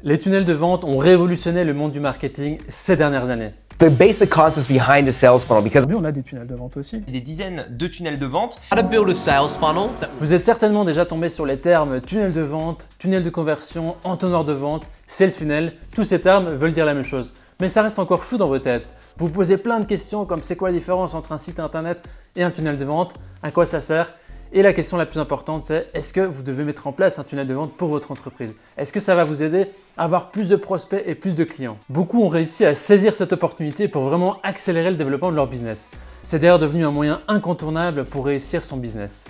Les tunnels de vente ont révolutionné le monde du marketing ces dernières années. The basic concepts behind a sales funnel, because Aujourd'hui, on a des tunnels de vente aussi. Des dizaines de tunnels de vente. How to build a sales funnel. Vous êtes certainement déjà tombé sur les termes tunnel de vente, tunnel de conversion, entonnoir de vente, sales funnel. Tous ces termes veulent dire la même chose, mais ça reste encore flou dans vos têtes. Vous vous posez plein de questions comme c'est quoi la différence entre un site internet et un tunnel de vente, à quoi ça sert? Et la question la plus importante, c'est est-ce que vous devez mettre en place un tunnel de vente pour votre entreprise? Est-ce que ça va vous aider à avoir plus de prospects et plus de clients? Beaucoup ont réussi à saisir cette opportunité pour vraiment accélérer le développement de leur business. C'est d'ailleurs devenu un moyen incontournable pour réussir son business.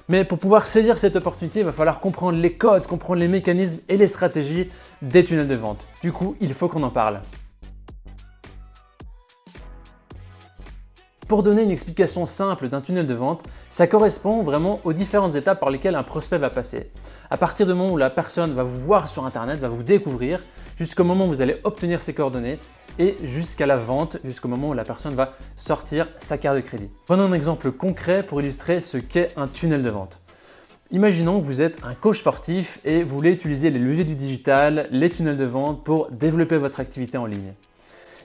Mais pour pouvoir saisir cette opportunité, il va falloir comprendre les codes, comprendre les mécanismes et les stratégies des tunnels de vente. Du coup, il faut qu'on en parle. Pour donner une explication simple d'un tunnel de vente, ça correspond vraiment aux différentes étapes par lesquelles un prospect va passer. À partir du moment où la personne va vous voir sur internet, va vous découvrir, jusqu'au moment où vous allez obtenir ses coordonnées et jusqu'à la vente, jusqu'au moment où la personne va sortir sa carte de crédit. Prenons un exemple concret pour illustrer ce qu'est un tunnel de vente. Imaginons que vous êtes un coach sportif et vous voulez utiliser les leviers du digital, les tunnels de vente pour développer votre activité en ligne.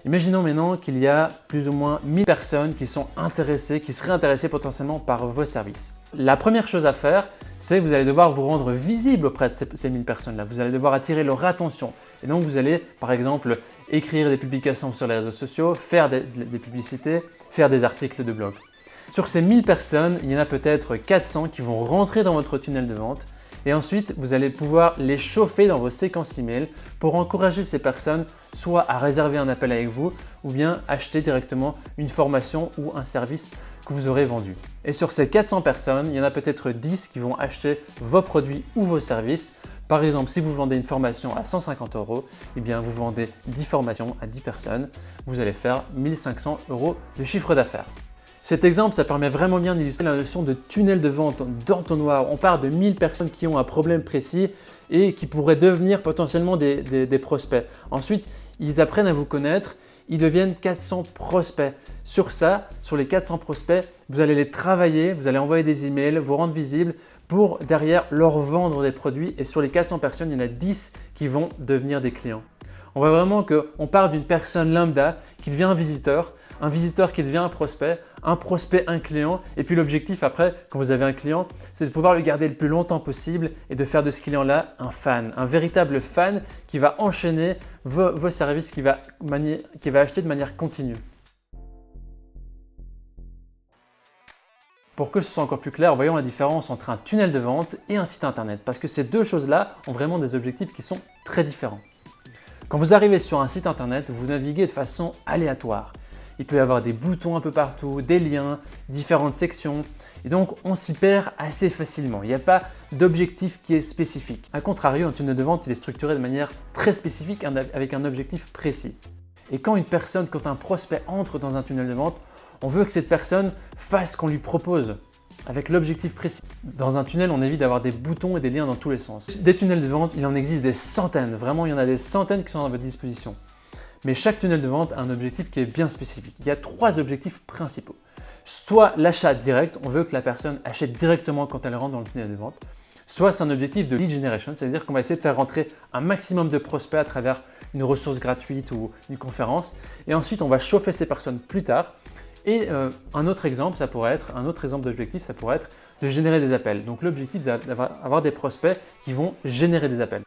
Imaginons maintenant qu'il y a plus ou moins 1000 personnes qui sont intéressées, qui seraient intéressées potentiellement par vos services. La première chose à faire, c'est que vous allez devoir vous rendre visible auprès de ces 1000 personnes-là. Vous allez devoir attirer leur attention. Et donc vous allez, par exemple, écrire des publications sur les réseaux sociaux, faire des publicités, faire des articles de blog. Sur ces 1000 personnes, il y en a peut-être 400 qui vont rentrer dans votre tunnel de vente. Et ensuite, vous allez pouvoir les chauffer dans vos séquences email pour encourager ces personnes soit à réserver un appel avec vous ou bien acheter directement une formation ou un service que vous aurez vendu. Et sur ces 400 personnes, il y en a peut-être 10 qui vont acheter vos produits ou vos services. Par exemple, si vous vendez une formation à 150 €, eh bien vous vendez 10 formations à 10 personnes, vous allez faire 1500 € de chiffre d'affaires. Cet exemple, ça permet vraiment bien d'illustrer la notion de tunnel de vente d'entonnoir. On part de 1000 personnes qui ont un problème précis et qui pourraient devenir potentiellement des prospects. Ensuite, ils apprennent à vous connaître, ils deviennent 400 prospects. Sur ça, sur les 400 prospects, vous allez les travailler, vous allez envoyer des emails, vous rendre visible pour derrière leur vendre des produits. Et sur les 400 personnes, il y en a 10 qui vont devenir des clients. On voit vraiment qu'on part d'une personne lambda qui devient un visiteur qui devient un prospect un client. Et puis l'objectif après, quand vous avez un client, c'est de pouvoir le garder le plus longtemps possible et de faire de ce client-là un fan, un véritable fan qui va enchaîner vos services, qui va acheter de manière continue. Pour que ce soit encore plus clair, voyons la différence entre un tunnel de vente et un site internet parce que ces deux choses-là ont vraiment des objectifs qui sont très différents. Quand vous arrivez sur un site internet, vous naviguez de façon aléatoire. Il peut y avoir des boutons un peu partout, des liens, différentes sections et donc on s'y perd assez facilement. Il n'y a pas d'objectif qui est spécifique. A contrario, un tunnel de vente il est structuré de manière très spécifique avec un objectif précis. Et quand un prospect entre dans un tunnel de vente, on veut que cette personne fasse ce qu'on lui propose avec l'objectif précis. Dans un tunnel, on évite d'avoir des boutons et des liens dans tous les sens. Des tunnels de vente, il en existe des centaines. Vraiment, il y en a des centaines qui sont à votre disposition. Mais chaque tunnel de vente a un objectif qui est bien spécifique. Il y a 3 objectifs principaux. Soit l'achat direct, on veut que la personne achète directement quand elle rentre dans le tunnel de vente. Soit c'est un objectif de lead generation, c'est-à-dire qu'on va essayer de faire rentrer un maximum de prospects à travers une ressource gratuite ou une conférence. Et ensuite, on va chauffer ces personnes plus tard. Et un autre exemple d'objectif, ça pourrait être de générer des appels. Donc l'objectif, c'est d'avoir des prospects qui vont générer des appels.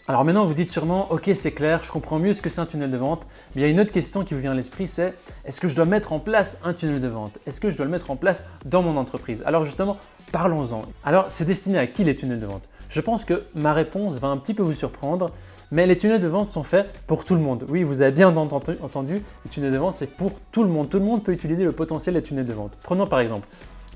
Alors maintenant, vous dites sûrement, ok, c'est clair, je comprends mieux ce que c'est un tunnel de vente. Mais il y a une autre question qui vous vient à l'esprit, c'est est-ce que je dois mettre en place un tunnel de vente? Est-ce que je dois le mettre en place dans mon entreprise? Alors justement, parlons-en. Alors, c'est destiné à qui les tunnels de vente? Je pense que ma réponse va un petit peu vous surprendre, mais les tunnels de vente sont faits pour tout le monde. Oui, vous avez bien entendu, les tunnels de vente, c'est pour tout le monde. Tout le monde peut utiliser le potentiel des tunnels de vente. Prenons par exemple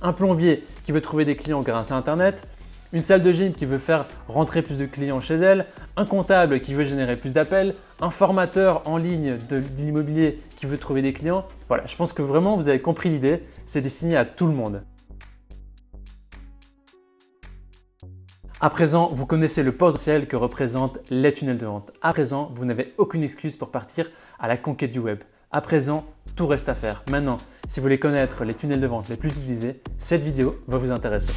un plombier qui veut trouver des clients grâce à Internet, une salle de gym qui veut faire rentrer plus de clients chez elle, un comptable qui veut générer plus d'appels, un formateur en ligne de l'immobilier qui veut trouver des clients. Voilà, je pense que vraiment vous avez compris l'idée, c'est destiné à tout le monde. À présent, vous connaissez le potentiel que représentent les tunnels de vente. À présent, vous n'avez aucune excuse pour partir à la conquête du web. À présent, tout reste à faire. Maintenant, si vous voulez connaître les tunnels de vente les plus utilisés, cette vidéo va vous intéresser.